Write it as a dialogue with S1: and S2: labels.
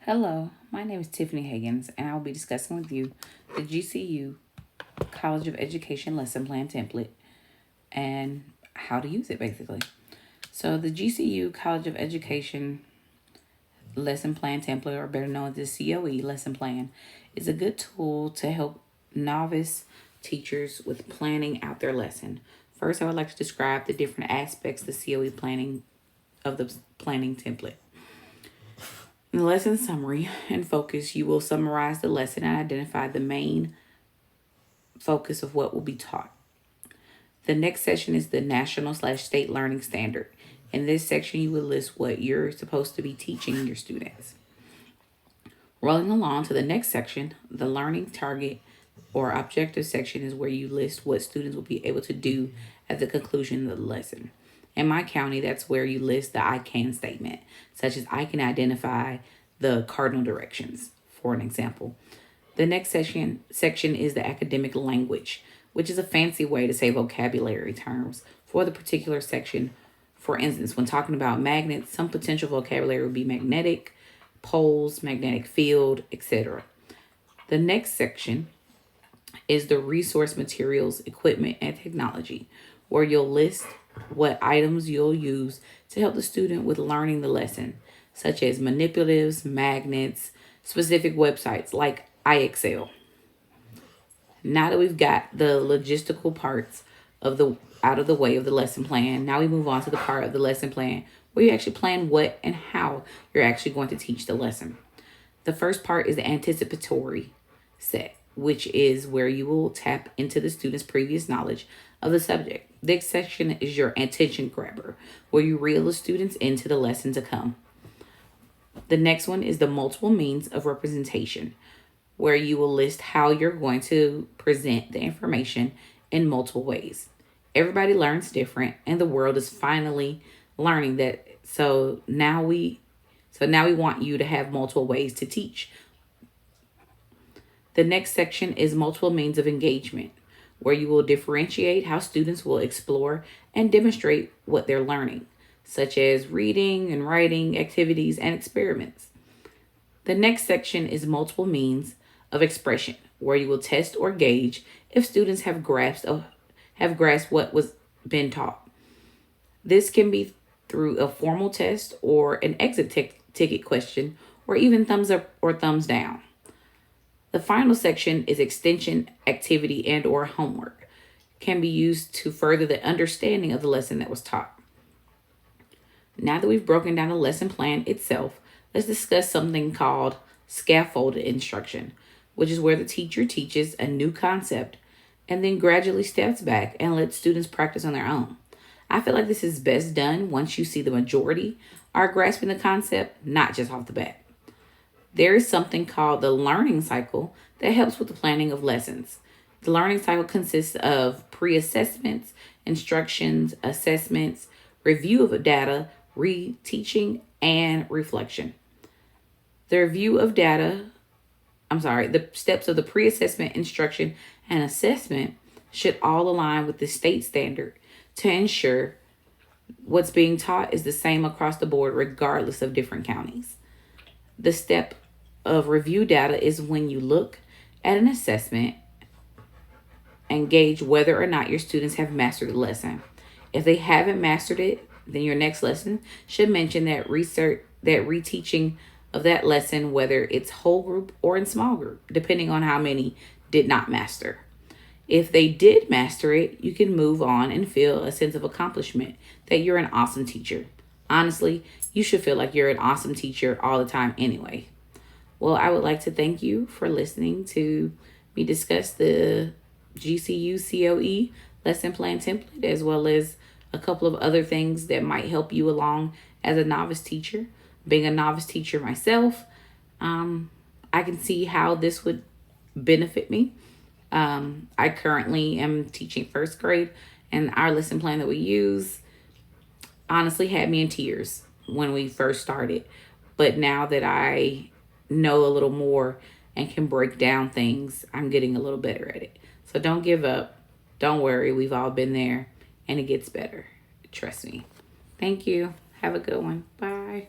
S1: Hello, my name is Tiffany Higgins, and I will be discussing with you the GCU College of Education lesson plan template and how to use it basically. So, the GCU College of Education lesson plan template, or better known as the COE lesson plan, is a good tool to help novice teachers with planning out their lesson. First, I would like to describe the different aspects of the COE planning of the planning template. In the lesson summary and focus, you will summarize the lesson and identify the main focus of what will be taught. The next section is the national/state learning standard. In this section, you will list what you're supposed to be teaching your students. Rolling along to the next section, the learning target or objective section is where you list what students will be able to do at the conclusion of the lesson. In my county, that's where you list the I can statement, such as I can identify the cardinal directions, for an example. The next section is the academic language, which is a fancy way to say vocabulary terms for the particular section. For instance, when talking about magnets, some potential vocabulary would be magnetic, poles, magnetic field, etc. The next section is the resource materials, equipment, and technology, where you'll list what items you'll use to help the student with learning the lesson, such as manipulatives, magnets, specific websites like iExcel. Now that we've got the logistical parts of the out of the way of the lesson plan, now we move on to the part of the lesson plan where you actually plan what and how you're actually going to teach the lesson. The first part is the anticipatory set, which is where you will tap into the student's previous knowledge of the subject. This section is your attention grabber, where you reel the students into the lesson to come. The next one is the multiple means of representation, where you will list how you're going to present the information in multiple ways. Everybody learns different, and the world is finally learning that. So now we want you to have multiple ways to teach. The next section is multiple means of engagement, where you will differentiate how students will explore and demonstrate what they're learning, such as reading and writing activities and experiments. The next section is multiple means of expression, where you will test or gauge if students have grasped what was been taught. This can be through a formal test or an ticket question, or even thumbs up or thumbs down. The final section is extension, activity, and or homework. Can be used to further the understanding of the lesson that was taught. Now that we've broken down the lesson plan itself, let's discuss something called scaffolded instruction, which is where the teacher teaches a new concept and then gradually steps back and lets students practice on their own. I feel like this is best done once you see the majority are grasping the concept, not just off the bat. There is something called the learning cycle that helps with the planning of lessons. The learning cycle consists of pre-assessments, instructions, assessments, review of data, reteaching, and reflection. The steps of the pre-assessment, instruction, and assessment should all align with the state standard to ensure what's being taught is the same across the board, regardless of different counties. The step of review data is when you look at an assessment and gauge whether or not your students have mastered the lesson. If they haven't mastered it, then your next lesson should mention that reteaching of that lesson, whether it's whole group or in small group, depending on how many did not master. If they did master it, you can move on and feel a sense of accomplishment that you're an awesome teacher. Honestly, you should feel like you're an awesome teacher all the time anyway. Well, I would like to thank you for listening to me discuss the GCU COE lesson plan template, as well as a couple of other things that might help you along as a novice teacher. Being a novice teacher myself, I can see how this would benefit me. I currently am teaching first grade, and our lesson plan that we use honestly had me in tears when we first started. But now that I know a little more and can break down things, I'm getting a little better at it. So don't give up. Don't worry. We've all been there, and it gets better. Trust me. Thank you. Have a good one. Bye.